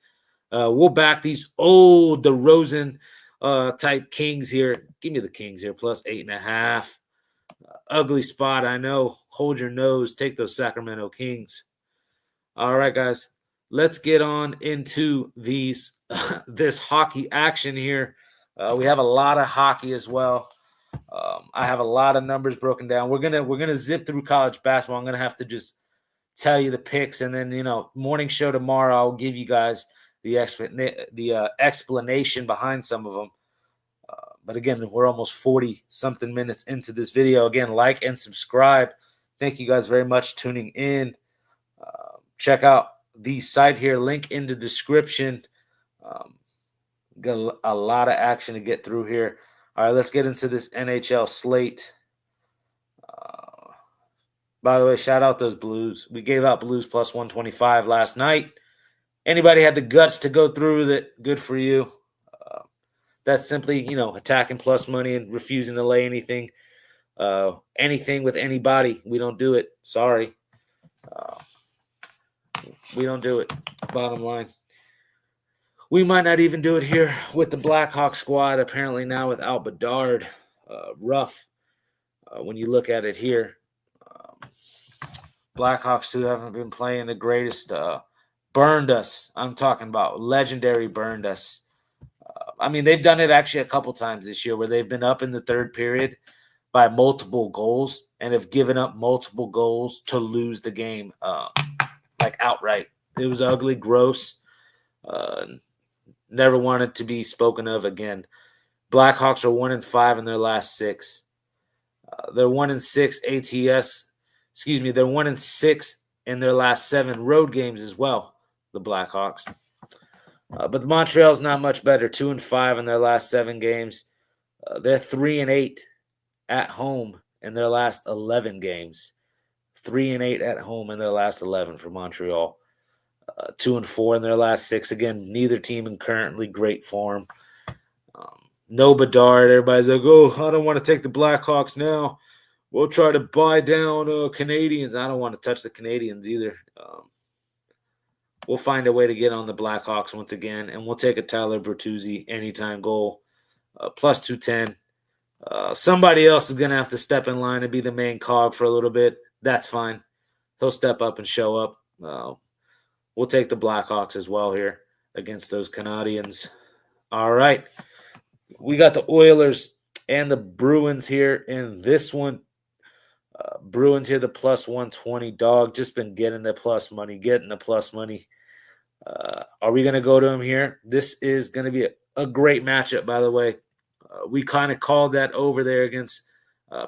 S1: We'll back these old DeRozan type Kings here. Give me the Kings here, plus 8.5. Ugly spot, I know. Hold your nose. Take those Sacramento Kings. All right, guys. Let's get on into this hockey action here. We have a lot of hockey as well. I have a lot of numbers broken down. We're gonna zip through college basketball. I'm gonna have to just tell you the picks, and then morning show tomorrow. I'll give you guys the explanation behind some of them. But again, we're almost 40-something minutes into this video. Again, like and subscribe. Thank you guys very much tuning in. Check out the site here, link in the description. Got a lot of action to get through here. All right, let's get into this NHL slate. By the way, shout out those Blues. We gave out Blues plus 125 last night. Anybody had the guts to go through with it, good for you. That's simply, attacking plus money and refusing to lay anything with anybody. We don't do it. Sorry. We don't do it. Bottom line. We might not even do it here with the Blackhawks squad. Apparently now without Bedard. Rough when you look at it here. Blackhawks who haven't been playing the greatest. Burned us. I'm talking about legendary burned us. They've done it actually a couple times this year where they've been up in the third period by multiple goals and have given up multiple goals to lose the game, outright. It was ugly, gross. Never wanted to be spoken of again. Blackhawks are 1-5 in their last 6. They're 1-6 ATS. They're 1-6 in their last 7 road games as well, the Blackhawks. But Montreal's not much better, 2-5 in their last 7 games. They're 3-8 at home in their last 11 games. 3-8 at home in their last 11 for Montreal. 2-4 in their last 6. Again, neither team in currently great form. No Bedard. Everybody's like, I don't want to take the Blackhawks now. We'll try to buy down Canadians. I don't want to touch the Canadians either. We'll find a way to get on the Blackhawks once again, and we'll take a Tyler Bertuzzi anytime goal, plus 210. Somebody else is going to have to step in line and be the main cog for a little bit. That's fine. He'll step up and show up. We'll take the Blackhawks as well here against those Canadians. All right. We got the Oilers And the Bruins here in this one. Bruins here, the plus 120 dog. Just been getting the plus money, Are we going to go to him here? This is going to be a great matchup, by the way. We kind of called that over there against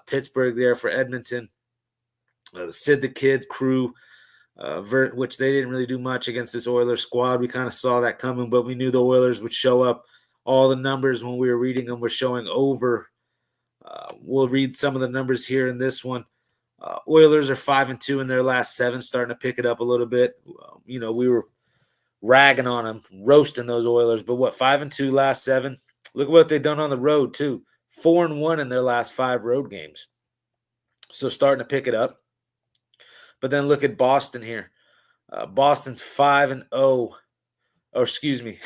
S1: Pittsburgh there for Edmonton. Sid the Kid crew, which they didn't really do much against this Oilers squad. We kind of saw that coming, but we knew the Oilers would show up. All the numbers when we were reading them were showing over. We'll read some of the numbers here in this one. Oilers are 5-2 in their last 7, starting to pick it up a little bit. We were ragging on them, roasting those Oilers. But 5-2 last 7. Look at what they've done on the road, too. 4-1 in their last 5 road games. So starting to pick it up. But then look at Boston here. Boston's 5-0. Oh, excuse me.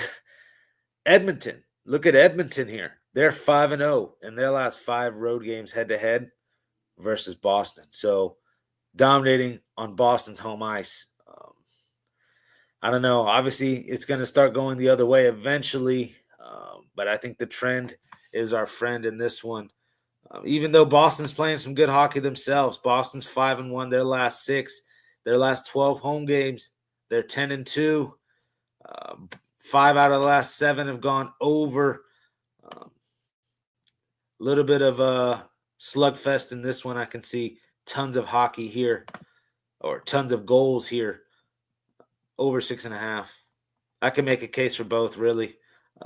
S1: Edmonton. Look at Edmonton here. They're 5-0 in their last 5 road games head-to-head versus Boston. So dominating on Boston's home ice. I don't know. Obviously, it's going to start going the other way eventually. But I think the trend is our friend in this one. Even though Boston's playing some good hockey themselves, Boston's 5-1 their last 6. Their last 12 home games, they're 10-2. 5 out of the last 7 have gone over. A little bit of a slugfest in this one. I can see tons of hockey here, or tons of goals here. Over 6.5. I can make a case for both, really.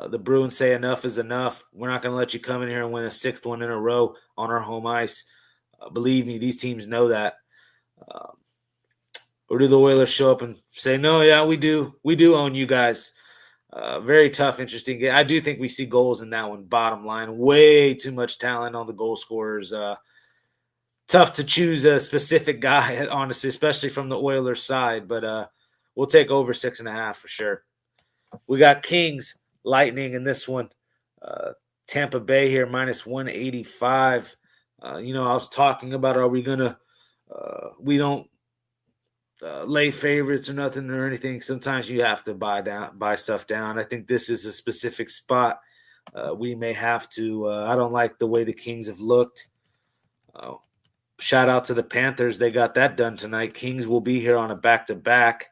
S1: The Bruins say enough is enough. We're not going to let you come in here and win a 6th one in a row on our home ice. Believe me, these teams know that. Or do the Oilers show up and say, no, yeah, we do own you guys. Very tough, interesting game. I do think we see goals in that one, bottom line. Way too much talent on the goal scorers. Tough to choose a specific guy, honestly, especially from the Oilers side. But we'll take over 6.5 for sure. We got Kings, Lightning in this one. Tampa Bay here, minus 185. I was talking about, are we going to we don't lay favorites or nothing or anything. Sometimes you have to buy stuff down. I think this is a specific spot. We may have to. I don't like the way the Kings have looked. Shout out to the Panthers. They got that done tonight. Kings will be here on a back-to-back.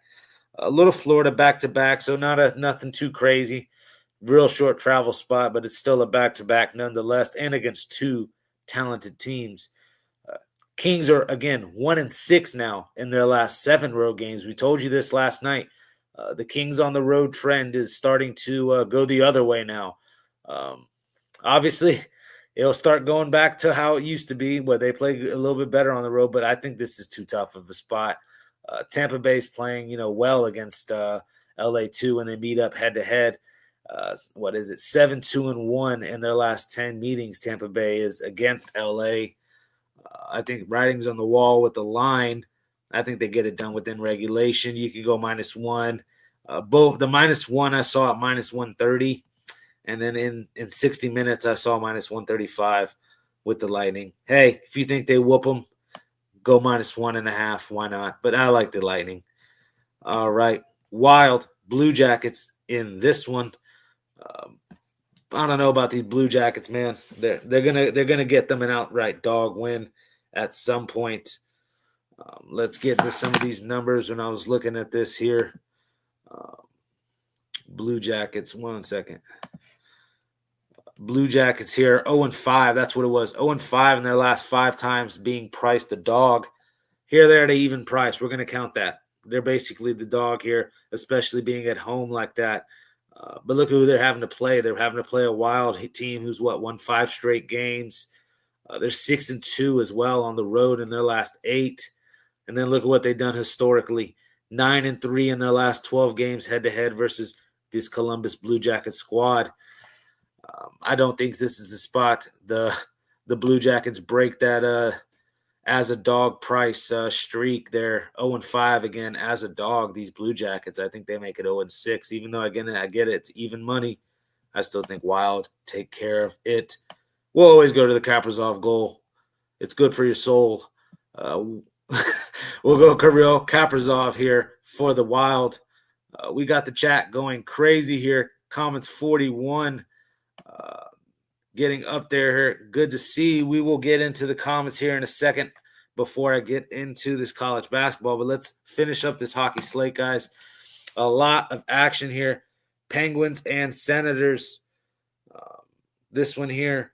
S1: A little Florida back-to-back, so nothing too crazy. Real short travel spot, but it's still a back-to-back nonetheless, and against 2 talented teams. Kings are, again, 1-6 now in their last 7 road games. We told you this last night. The Kings on the road trend is starting to go the other way now. Obviously, it'll start going back to how it used to be, where they play a little bit better on the road, but I think this is too tough of a spot. Tampa Bay's playing, well against LA2 when they meet up head-to-head. 7-2-1 in their last 10 meetings. Tampa Bay is against LA. I think writing's on the wall with the line. I think they get it done within regulation. You could go -1. Both the -1 I saw at -130, and then in 60 minutes I saw -135 with the Lightning. Hey, if you think they whoop them, go -1.5. Why not? But I like the Lightning. All right, Wild Blue Jackets in this one. I don't know about these Blue Jackets, man. They're gonna get them an outright dog win at some point. Let's get into some of these numbers. When I was looking at this here, Blue Jackets. 1 second. Blue Jackets here, 0-5. That's what it was. 0-5 in their last 5 times being priced the dog. Here they're at an even price. We're gonna count that. They're basically the dog here, especially being at home like that. But look who they're having to play. They're having to play a Wild team who's won 5 straight games. They're 6-2 as well on the road in their last 8. And then look at what they've done historically. 9-3 in their last 12 games head-to-head versus this Columbus Blue Jacket squad. I don't think this is the spot. The Blue Jackets break that as a dog price streak. They're 0-5 again as a dog. These Blue Jackets, I think they make it 0-6. Even though, again, I get it, it's even money. I still think Wild take care of it. We'll always go to the Kaprizov goal. It's good for your soul. We'll go Kirill Kaprizov here for the Wild. We got the chat going crazy here. Comments 41. getting up there here. Good to see. We will get into the comments here in a second before I get into this college basketball. But let's finish up this hockey slate, guys. A lot of action here. Penguins and Senators. This one here,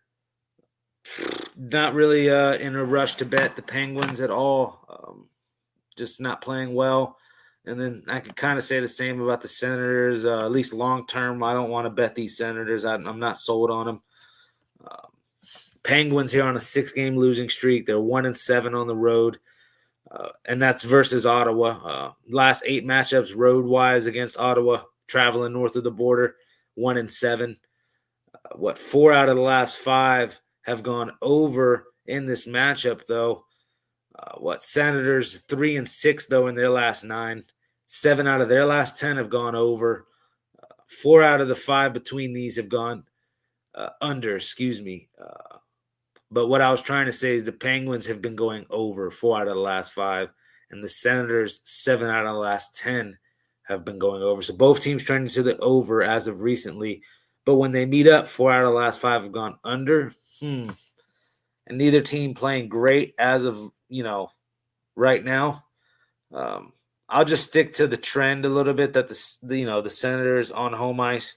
S1: not really in a rush to bet the Penguins at all. Just not playing well. And then I could kind of say the same about the Senators, at least long term. I don't want to bet these Senators. I'm not sold on them. Penguins here on a 6-game losing streak. They're 1-7 on the road, and that's versus Ottawa. Last 8 matchups road-wise against Ottawa, traveling north of the border, 1-7. 4 out of the last 5 have gone over in this matchup, though. Senators 3-6 though in their last 9. 7 out of their last 10 have gone over. 4 out of the 5 between these have gone under. But what I was trying to say is the Penguins have been going over 4 out of the last 5, and the Senators 7 out of the last 10 have been going over. So both teams trending to the over as of recently. But when they meet up, 4 out of the last 5 have gone under. And neither team playing great as of, right now. I'll just stick to the trend a little bit that the Senators on home ice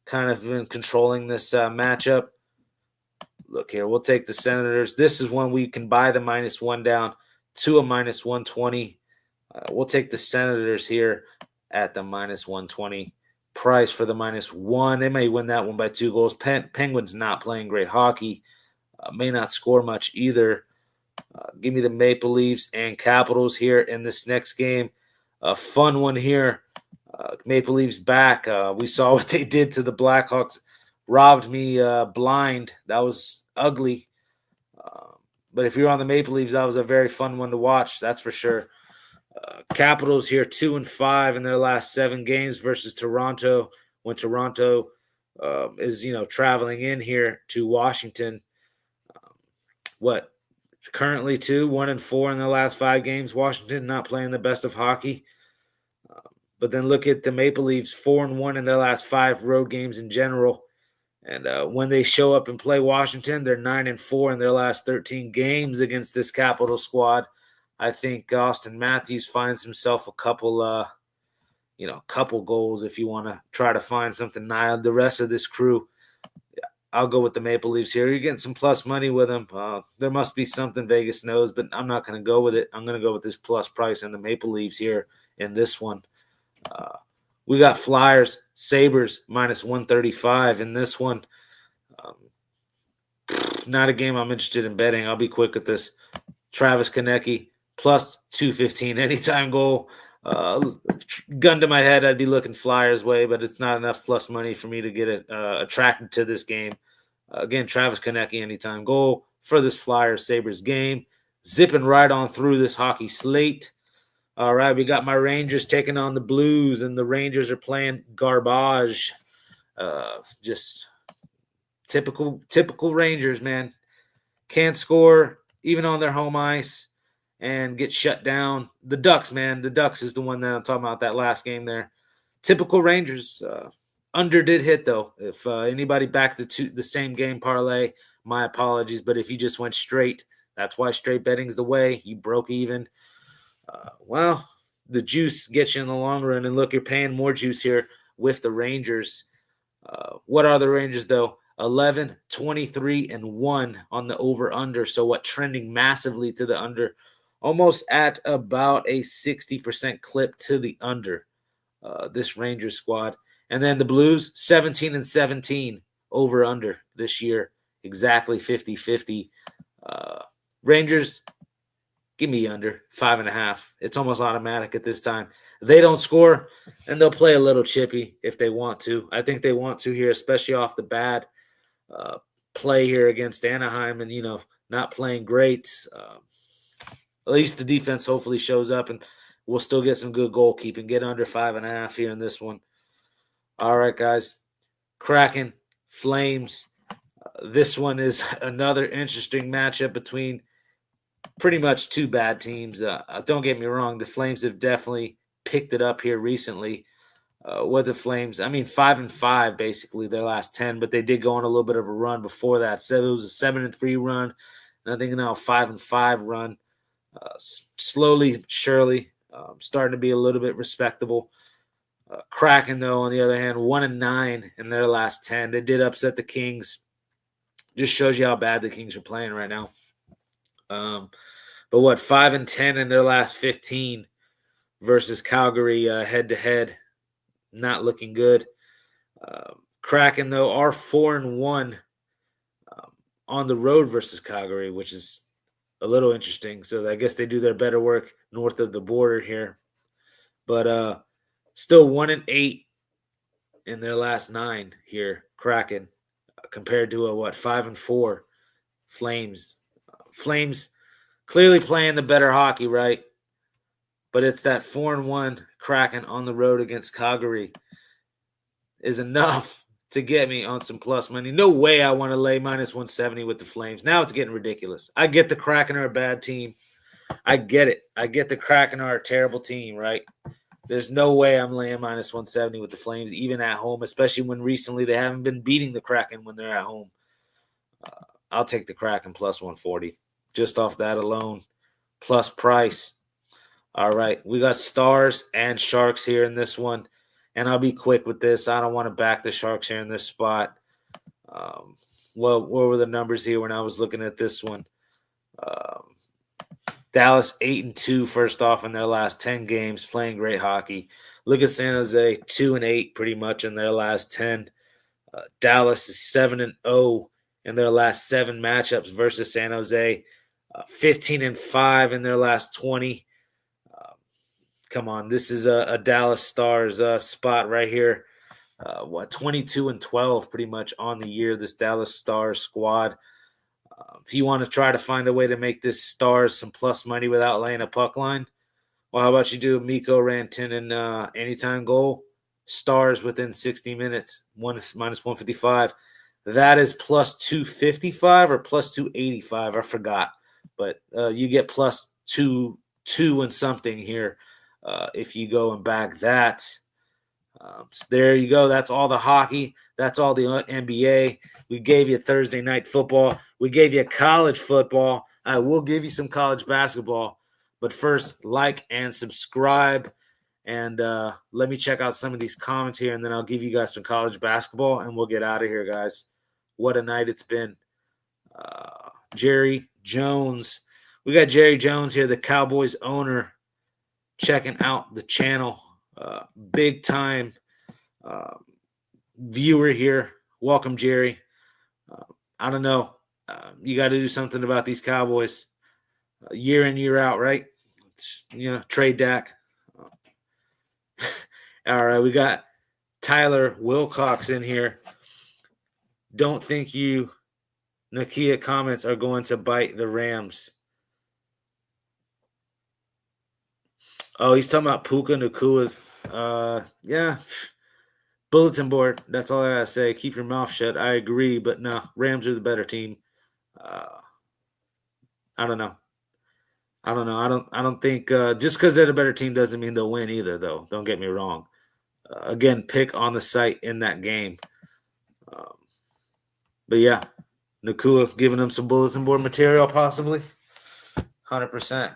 S1: kind of been controlling this matchup. Look here, we'll take the Senators. This is one we can buy the -1 down to a -120. We'll take the Senators here at the -120 price for the -1. They may win that one by 2 goals. Penguins not playing great hockey. May not score much either. Give me the Maple Leafs and Capitals here in this next game. A fun one here. Maple Leafs back. We saw what they did to the Blackhawks. Robbed me blind. That was ugly. But if you're on the Maple Leafs, that was a very fun one to watch. That's for sure. Capitals here 2-5 in their last 7 games versus Toronto. When Toronto is traveling in here to Washington. It's currently 1-4 in the last 5 games. Washington not playing the best of hockey. But then look at the Maple Leafs, 4-1 in their last 5 road games in general. And when they show up and play Washington, they're 9-4 in their last 13 games against this Capital squad. I think Austin Matthews finds himself a couple goals if you want to try to find something. The rest of this crew, I'll go with the Maple Leafs here. You're getting some plus money with them. There must be something Vegas knows, but I'm not going to go with it. I'm going to go with this plus price and the Maple Leafs here in this one. We got Flyers, Sabres, -135 in this one. Not a game I'm interested in betting. I'll be quick with this. Travis Konecny, +215 anytime goal. Gun to my head, I'd be looking Flyers way, but it's not enough plus money for me to get it attracted to this game. Again, Travis Konecny, anytime goal for this Flyers Sabres game. Zipping right on through this hockey slate. All right, we got my Rangers taking on the Blues, and the Rangers are playing garbage. Just typical Rangers, man. Can't score even on their home ice and get shut down. The Ducks, man. The Ducks is the one that I'm talking about, that last game there. Typical Rangers. Under did hit, though. If anybody backed the same game parlay, my apologies. But if you just went straight, that's why straight betting's the way. You broke even. The juice gets you in the long run. And look, you're paying more juice here with the Rangers. What are the Rangers, though? 11, 23, and 1 on the over-under. So trending massively to the under. Almost at about a 60% clip to the under, this Rangers squad. And then the Blues, 17 and 17 over-under this year. Exactly 50-50. Rangers, give me under 5.5. It's almost automatic at this time. They don't score, and they'll play a little chippy if they want to. I think they want to here, especially off the bad play here against Anaheim and, not playing great. At least the defense hopefully shows up, and we'll still get some good goalkeeping. Get under 5.5 here in this one. All right, guys. Kraken, Flames. This one is another interesting matchup between pretty much 2 bad teams. Don't get me wrong. The Flames have definitely picked it up here recently. What the Flames, 5-5 basically their last 10, but they did go on a little bit of a run before that. So it was a 7-3 run, and I think now a 5-5 run. Slowly, surely, starting to be a little bit respectable. Kraken, though, on the other hand, 1-9 in their last 10. They did upset the Kings. Just shows you how bad the Kings are playing right now. But 5-10 in their last 15 versus Calgary head-to-head. Not looking good. Kraken, though, are 4-1 on the road versus Calgary, which is a little interesting. So I guess they do their better work north of the border here. But still 1-8 in their last 9 here, Kraken, compared to a 5-4 Flames. Flames clearly playing the better hockey, right? But it's that 4-1 Kraken on the road against Calgary is enough to get me on some plus money. No way I want to lay minus 170 with the Flames. Now it's getting ridiculous. I get the Kraken are a bad team. I get it. I get the Kraken are a terrible team, right? There's no way I'm laying minus 170 with the Flames, even at home, especially when recently they haven't been beating the Kraken when they're at home. I'll take the Kraken plus 140 just off that alone, plus price. All right, we got Stars and Sharks here in this one, and I'll be quick with this. I don't want to back the Sharks here in this spot. What were the numbers here when I was looking at this one? Dallas 8-2 first off in their last 10 games, playing great hockey. Look at San Jose 2-8 pretty much in their last 10. Dallas is 7-0 in their last 7 matchups versus San Jose. 15-5 in their last 20. Come on, this is a Dallas Stars spot right here. 22-12 pretty much on the year, this Dallas Stars squad. If you want to try to find a way to make this Stars some plus money without laying a puck line, well, how about you do Mikko Rantanen anytime goal, Stars within 60 minutes, minus 155. That is plus 255 or plus 285. I forgot. But you get plus 2 and something here if you go and back that. So there you go. That's all the hockey. That's all the NBA. We gave you Thursday night football. We gave you college football. I will give you some college basketball. But first, like and subscribe. And let me check out some of these comments here, and then I'll give you guys some college basketball, and we'll get out of here, guys. What a night it's been. Jerry Jones. We got Jerry Jones here, the Cowboys owner, checking out the channel. Big time viewer here. Welcome, Jerry. I don't know. You got to do something about these Cowboys year in, year out, right? It's, trade Dak. All right, we got Tyler Wilcox in here. Don't think you Nakia comments are going to bite the Rams. Oh, he's talking about Puka Nacua. Yeah. Bulletin board. That's all I gotta say. Keep your mouth shut. I agree, but no, Rams are the better team. I don't know. I don't think just because they're the better team doesn't mean they'll win either, though. Don't get me wrong. Again, pick on the site in that game. But yeah, Nacua giving them some bulletin board material, possibly. 100%.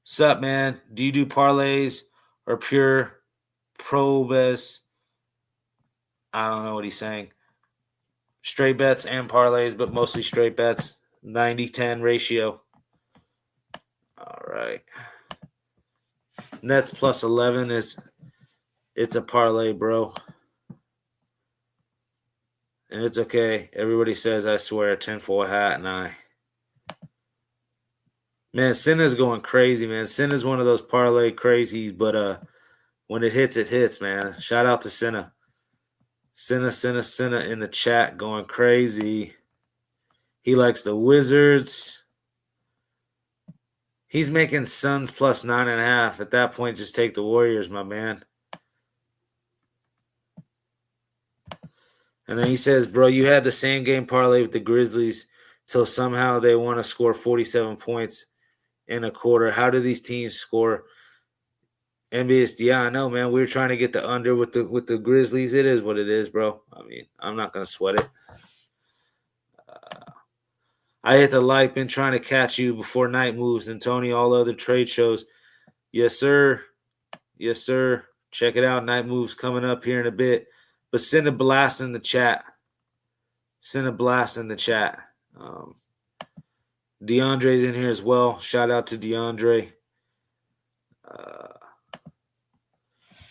S1: Sup, man? Do you do parlays or pure probes? I don't know what he's saying. Straight bets and parlays, but mostly straight bets. 90-10 ratio. All right. Nets plus 11 it's a parlay, bro. And it's okay. Everybody says, I swear, tinfoil hat, and I. Man, Senna's going crazy, man. Senna's one of those parlay crazies, but when it hits, man. Shout out to Senna. Senna in the chat going crazy. He likes the Wizards. He's making Suns plus 9.5. At that point, just take the Warriors, my man. And then he says, bro, you had the same game parlay with the Grizzlies till somehow they want to score 47 points in a quarter. How do these teams score? NBA, yeah, I know, man. We were trying to get the under with the Grizzlies. It is what it is, bro. I mean, I'm not gonna sweat it. I hit the like, been trying to catch you before night moves and Tony, all other trade shows. Yes, sir. Yes, sir. Check it out. Night moves coming up here in a bit. But send a blast in the chat. Send a blast in the chat. DeAndre's in here as well. Shout out to DeAndre.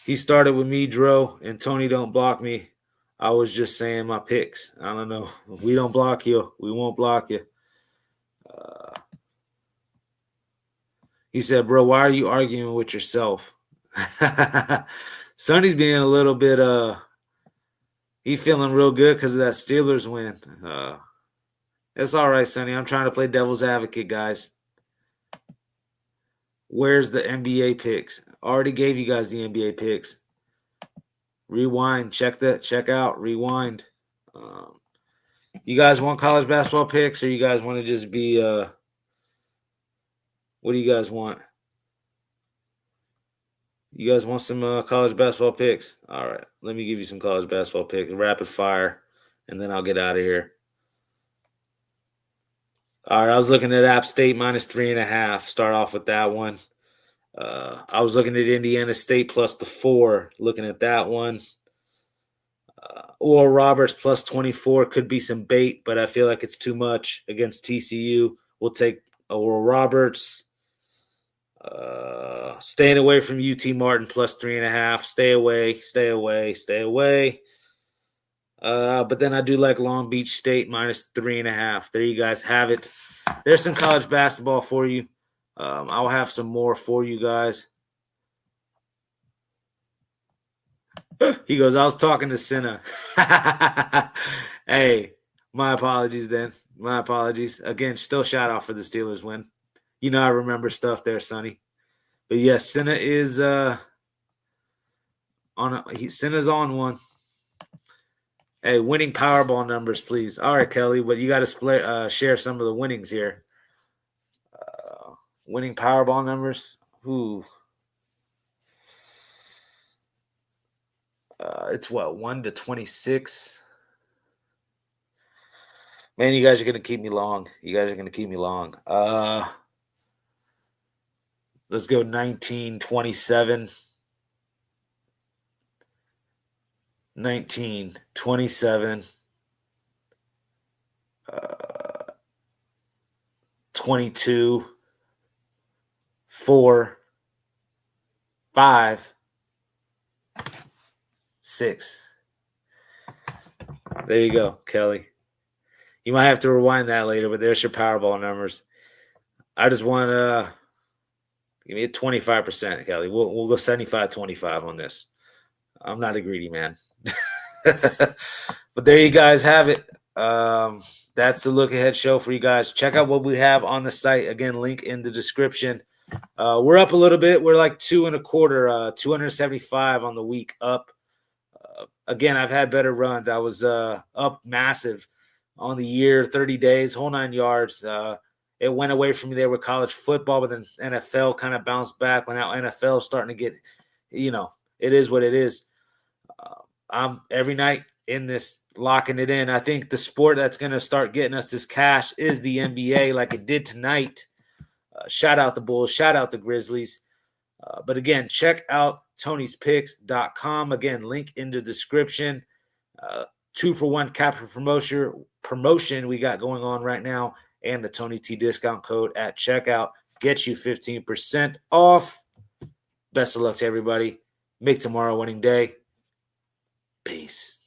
S1: He started with me, Dro, and Tony don't block me. I was just saying my picks. I don't know. If we don't block you, we won't block you. He said, bro, why are you arguing with yourself? Sonny's being a little bit he feeling real good because of that Steelers win. It's all right, Sonny. I'm trying to play devil's advocate, guys. Where's the NBA picks? Already gave you guys the NBA picks. Rewind. Check out. Rewind. You guys want college basketball picks, or you guys want to just be what do you guys want? You guys want some college basketball picks? All right. Let me give you some college basketball picks. Rapid fire, and then I'll get out of here. All right. I was looking at App State minus 3.5. Start off with that one. I was looking at Indiana State plus the 4. Looking at that one. Oral Roberts plus 24 could be some bait, but I feel like it's too much against TCU. We'll take Oral Roberts. Staying away from UT Martin plus 3.5. Stay away. But then I do like Long Beach State minus 3.5. There you guys have it. There's some college basketball for you. I'll have some more for you guys. He goes, I was talking to Senna. Hey, my apologies then. My apologies. Again, still shout out for the Steelers win. You know I remember stuff there, Sonny. But yes, Senna is Senna's on one. Hey, winning Powerball numbers, please. All right, Kelly, but you got to share some of the winnings here. Winning Powerball numbers. Ooh. It's what, 1 to 26? Man, you guys are going to keep me long. Let's go 1927. 1927. 22. 4. 5. 6. There you go, Kelly. You might have to rewind that later, but there's your Powerball numbers. I just want to give me a 25%, Kelly. We'll go 75-25 on this. I'm not a greedy man. But there you guys have it. That's the Look Ahead show for you guys. Check out what we have on the site. Again, link in the description. We're up a little bit. We're like 2.25, 275 on the week up. Again, I've had better runs. I was up massive on the year, 30 days, whole 9 yards. It went away from me there with college football, but then NFL kind of bounced back. When now NFL is starting to get, it is what it is. I'm every night in this locking it in. I think the sport that's going to start getting us this cash is the NBA, like it did tonight. Shout out the Bulls. Shout out the Grizzlies. But again, check out Tony'sPicks.com. Again, link in the description. 2-for-1 capper promotion we got going on right now, and the Tony T discount code at checkout gets you 15% off. Best of luck to everybody. Make tomorrow a winning day. Peace.